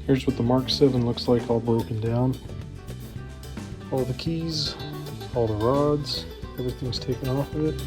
Here's what the Mark 7 looks like all broken down. All the keys, all the rods, everything's taken off of it.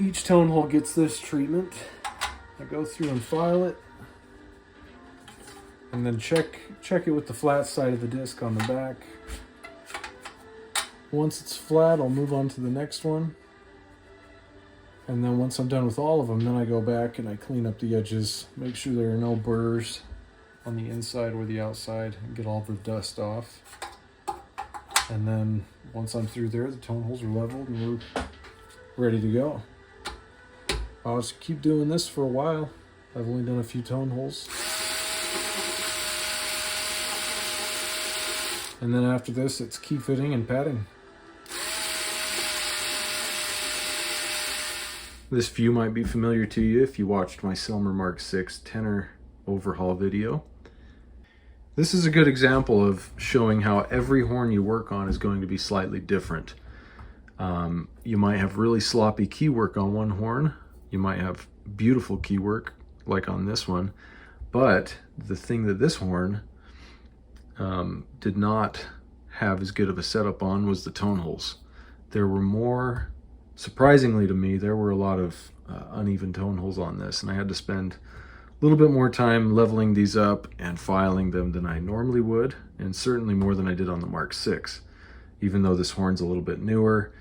Each tone hole gets this treatment. I go through and file it, and then check it with the flat side of the disc on the back. Once it's flat, I'll move on to the next one. And then once I'm done with all of them, then I go back and I clean up the edges, make sure there are no burrs on the inside or the outside, and get all the dust off. And then once I'm through there, the tone holes are leveled and we're ready to go. I'll just keep doing this for a while. I've only done a few tone holes. And then after this, it's key fitting and padding. This view might be familiar to you if you watched my Selmer Mark VI tenor overhaul video. This is a good example of showing how every horn you work on is going to be slightly different. You might have really sloppy key work on one horn. You might have beautiful key work like on this one. But the thing that this horn did not have as good of a setup on was the tone holes. There were more, surprisingly to me, there were a lot of uneven tone holes on this, and I had to spend a little bit more time leveling these up and filing them than I normally would, and certainly more than I did on the Mark VI, even though this horn's a little bit newer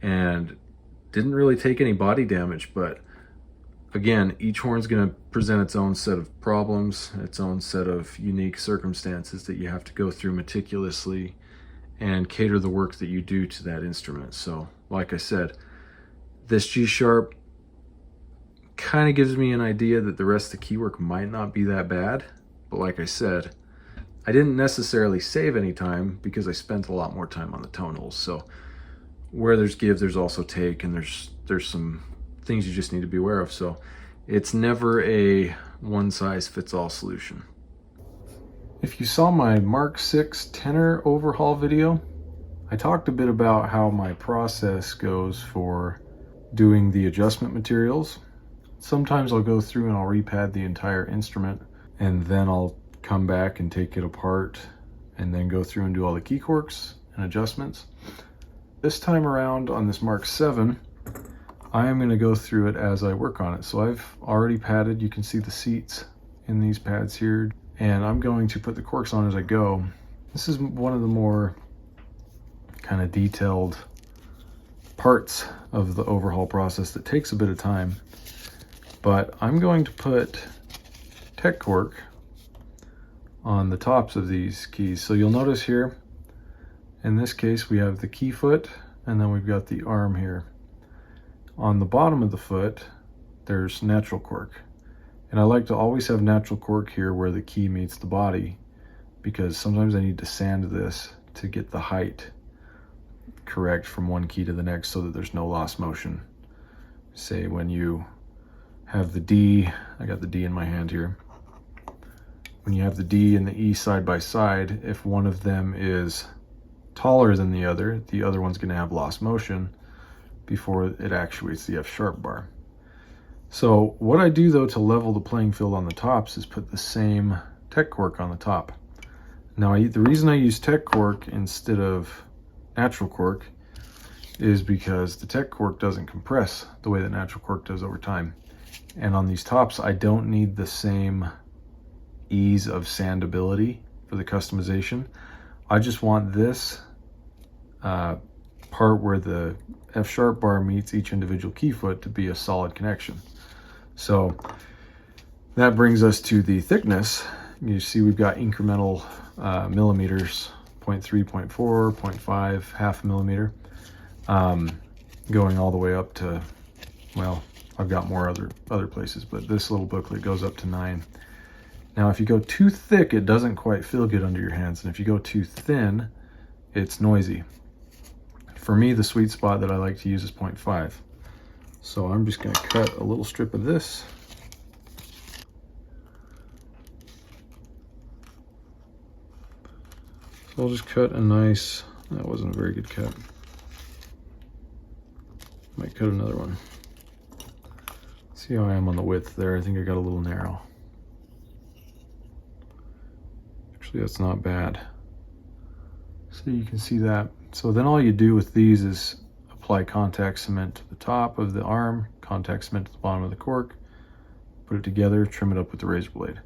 and didn't really take any body damage. But again, each horn's going to present its own set of problems, its own set of unique circumstances that you have to go through meticulously and cater the work that you do to that instrument. So like I said, this G sharp kind of gives me an idea that the rest of the key work might not be that bad. But like I said, I didn't necessarily save any time because I spent a lot more time on the tone holes. So where there's give, there's also take, and there's some things you just need to be aware of. So it's never a one-size-fits-all solution. If you saw my Mark VI tenor overhaul video, I talked a bit about how my process goes for doing the adjustment materials. Sometimes I'll go through and I'll repad the entire instrument, and then I'll come back and take it apart and then go through and do all the key corks and adjustments. This time around on this Mark VII, I am going to go through it as I work on it. So I've already padded, you can see the seats in these pads here, and I'm going to put the corks on as I go. This is one of the more kind of detailed parts of the overhaul process that takes a bit of time. But I'm going to put tech cork on the tops of these keys. So you'll notice here, in this case, we have the key foot, and then we've got the arm here. On the bottom of the foot, there's natural cork. And I like to always have natural cork here where the key meets the body, because sometimes I need to sand this to get the height correct from one key to the next so that there's no lost motion. Say when you have the D, I got the D in my hand here. When you have the D and the E side by side, if one of them is taller than the other one's going to have lost motion before it actuates the F sharp bar. So what I do though to level the playing field on the tops is put the same tech cork on the top. Now the reason I use tech cork instead of natural cork is because the tech cork doesn't compress the way that natural cork does over time. And on these tops, I don't need the same ease of sandability for the customization. I just want this part where the F sharp bar meets each individual key foot to be a solid connection. So that brings us to the thickness. You see we've got incremental millimeters, 0.3, 0.4, 0.5, half a millimeter, going all the way up to, well, I've got more other places, but this little booklet goes up to 9. Now, if you go too thick, it doesn't quite feel good under your hands. And if you go too thin, it's noisy. For me, the sweet spot that I like to use is 0.5. So I'm just gonna cut a little strip of this. So I'll just cut a nice, that wasn't a very good cut. Might cut another one. See how I am on the width there? I think I got a little narrow. Actually, that's not bad. So you can see that. So then all you do with these is apply contact cement to the top of the arm, contact cement to the bottom of the cork, put it together, trim it up with the razor blade.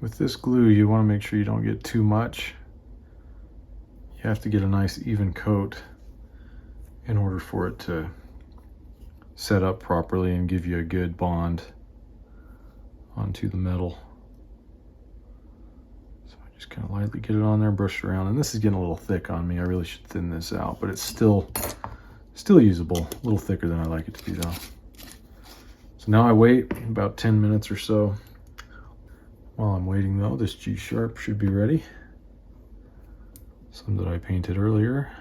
With this glue, you want to make sure you don't get too much. You have to get a nice even coat in order for it to set up properly and give you a good bond onto the metal. So I just kind of lightly get it on there, brush it around, and this is getting a little thick on me. I really should thin this out, but it's still usable. A little thicker than I like it to be though. So now I wait about 10 minutes or so. While I'm waiting though, this G-sharp should be ready. Some that I painted earlier.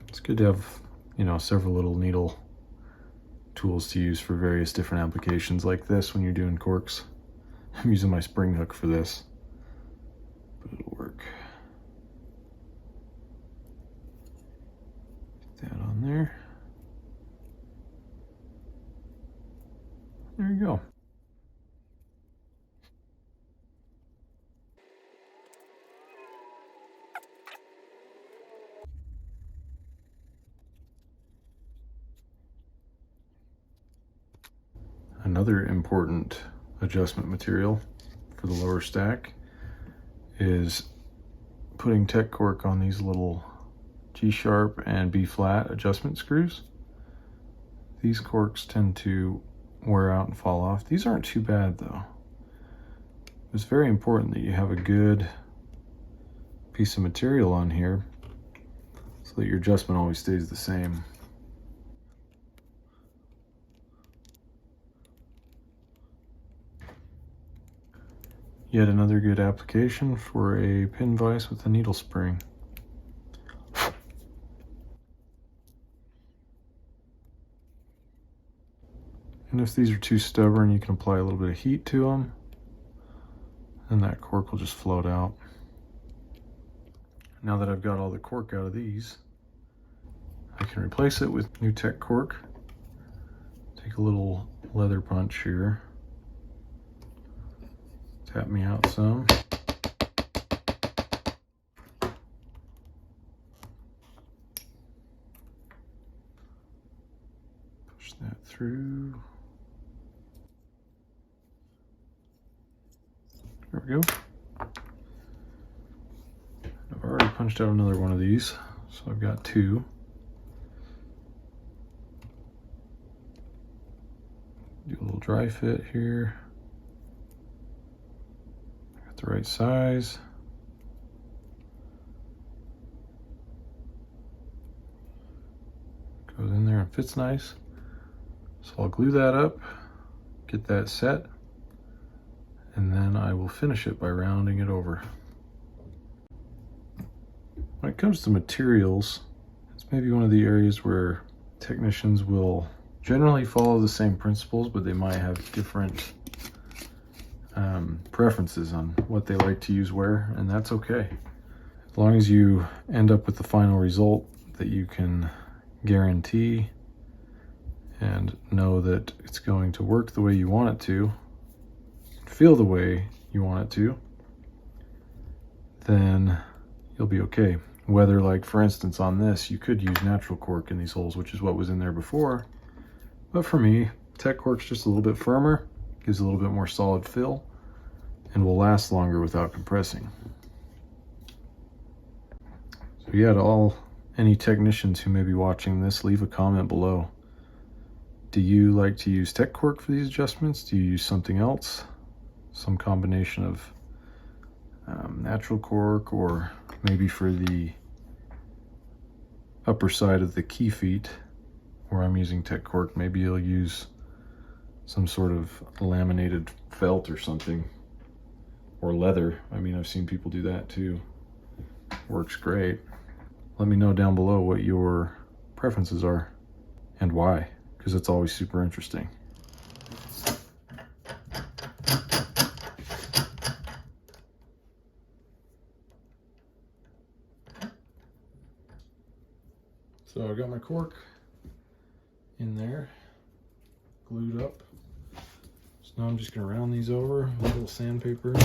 It's good to have, you know, several little needle tools to use for various different applications like this when you're doing corks. I'm using my spring hook for this, but it'll work. Get that on there. There you go. Another important adjustment material for the lower stack is putting tech cork on these little G-sharp and B-flat adjustment screws. These corks tend to wear out and fall off. These aren't too bad though. It's very important that you have a good piece of material on here so that your adjustment always stays the same. Yet another good application for a pin vise with a needle spring. And if these are too stubborn, you can apply a little bit of heat to them, and that cork will just float out. Now that I've got all the cork out of these, I can replace it with new tech cork. Take a little leather punch here. Tap me out some. Push that through. There we go. I've already punched out another one of these, so I've got two. Do a little dry fit here. Got the right size. Goes in there and fits nice. So I'll glue that up, get that set, and then I will finish it by rounding it over. When it comes to materials, it's maybe one of the areas where technicians will generally follow the same principles, but they might have different preferences on what they like to use where, and that's okay. As long as you end up with the final result that you can guarantee and know that it's going to work the way you want it to, feel the way you want it to, then you'll be okay. Whether, like for instance on this, you could use natural cork in these holes, which is what was in there before, but for me, tech cork's just a little bit firmer, gives a little bit more solid fill, and will last longer without compressing. So yeah, to any technicians who may be watching this, leave a comment below. Do you like to use tech cork for these adjustments? Do you use something else? Some combination of natural cork, or maybe for the upper side of the key feet where I'm using tech cork, maybe you'll use some sort of laminated felt or something, or leather. I mean, I've seen people do that too. Works great. Let me know down below what your preferences are and why, because it's always super interesting. So I got my cork in there, glued up. So now I'm just going to round these over with a little sandpaper.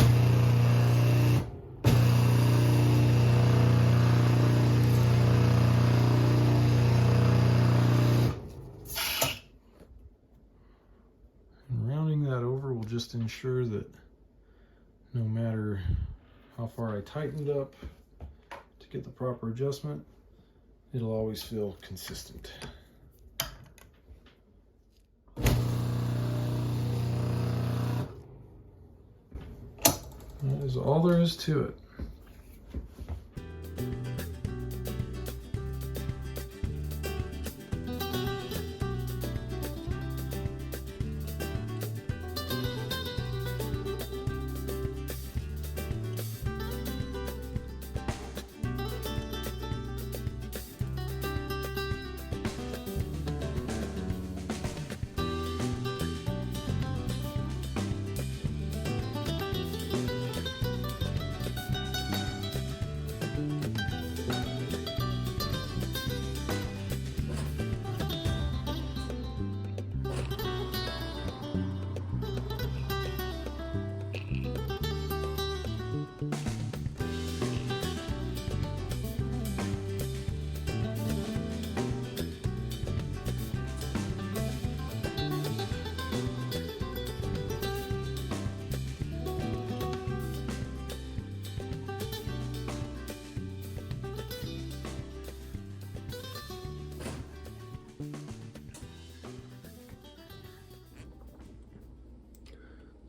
And rounding that over will just ensure that no matter how far I tightened up to get the proper adjustment, it'll always feel consistent. That is all there is to it.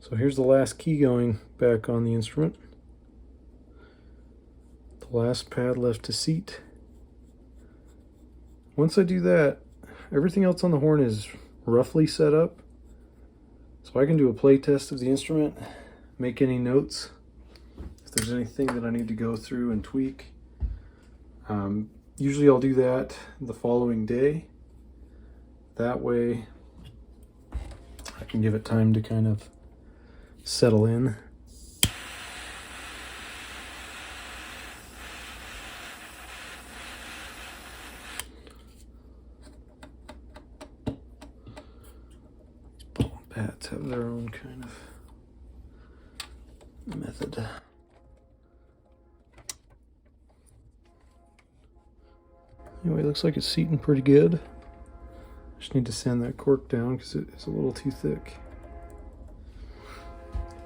So here's the last key going back on the instrument. The last pad left to seat. Once I do that, everything else on the horn is roughly set up. So I can do a play test of the instrument, make any notes. If there's anything that I need to go through and tweak. Usually I'll do that the following day. That way I can give it time to kind of settle in. Bone pads have their own kind of method. Anyway, looks like it's seating pretty good. Just need to sand that cork down because it's a little too thick.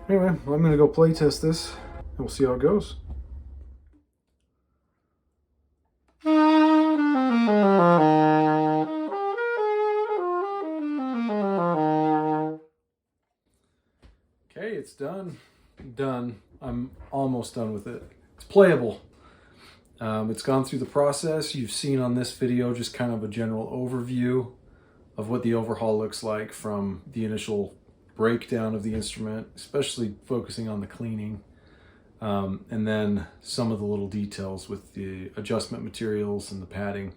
Anyway, I'm going to go play test this and we'll see how it goes. Okay, it's done. Done. I'm almost done with it. It's playable. It's gone through the process. You've seen on this video just kind of a general overview of what the overhaul looks like from the initial breakdown of the instrument, especially focusing on the cleaning, and then some of the little details with the adjustment materials and the padding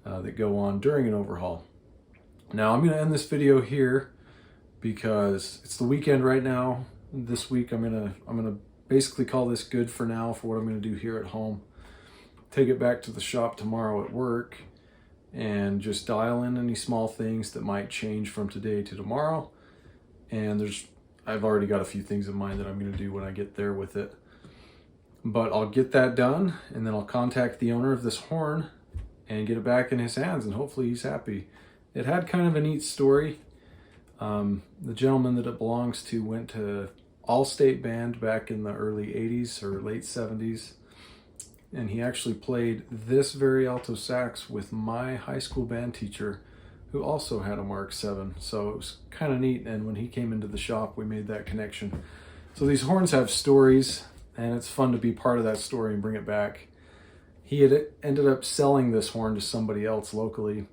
that go on during an overhaul. Now I'm going to end this video here because it's the weekend right now. This week I'm gonna basically call this good for now for what I'm going to do here at home. Take it back to the shop tomorrow at work and just dial in any small things that might change from today to tomorrow. And I've already got a few things in mind that I'm going to do when I get there with it. But I'll get that done, and then I'll contact the owner of this horn and get it back in his hands, and hopefully he's happy. It had kind of a neat story. The gentleman that it belongs to went to all-state band back in the early 80s or late 70s. And he actually played this very alto sax with my high school band teacher, who also had a Mark VII. So it was kind of neat. And when he came into the shop, we made that connection. So these horns have stories, and it's fun to be part of that story and bring it back. He had ended up selling this horn to somebody else locally.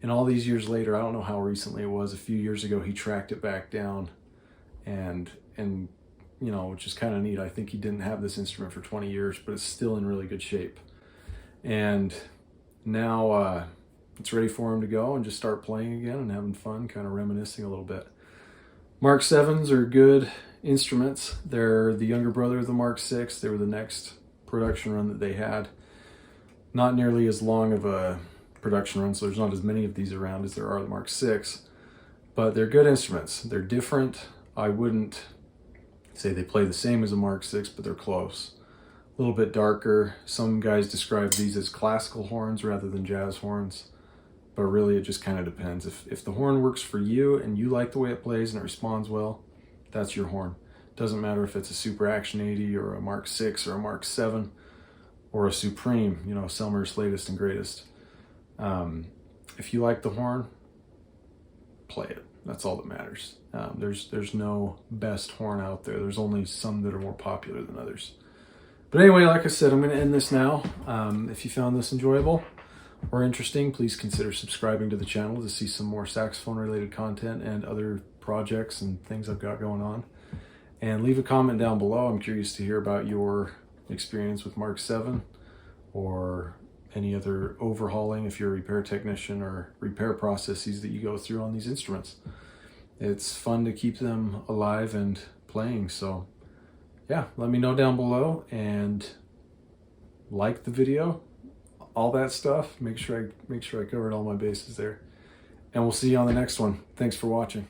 And all these years later, I don't know how recently it was, a few years ago, he tracked it back down. And you know, which is kind of neat. I think he didn't have this instrument for 20 years, but it's still in really good shape. And now it's ready for him to go and just start playing again and having fun, kind of reminiscing a little bit. Mark VIIs are good instruments. They're the younger brother of the Mark VI. They were the next production run that they had. Not nearly as long of a production run, so there's not as many of these around as there are the Mark VI, but they're good instruments. They're different. I wouldn't say they play the same as a Mark VI, but they're close. A little bit darker. Some guys describe these as classical horns rather than jazz horns, but really it just kind of depends. If the horn works for you and you like the way it plays and it responds well, that's your horn. Doesn't matter if it's a Super Action 80 or a Mark VI or a Mark VII or a Supreme, you know, Selmer's latest and greatest. If you like the horn, play it. That's all that matters. There's no best horn out there. There's only some that are more popular than others. But anyway, like I said, I'm going to end this now. If you found this enjoyable or interesting, please consider subscribing to the channel to see some more saxophone related content and other projects and things I've got going on. And leave a comment down below. I'm curious to hear about your experience with Mark VII or any other overhauling if you're a repair technician, or repair processes that you go through on these instruments. It's fun to keep them alive and playing. So yeah, let me know down below, and like the video, all that stuff. Make sure I covered all my bases there. And we'll see you on the next one. Thanks for watching.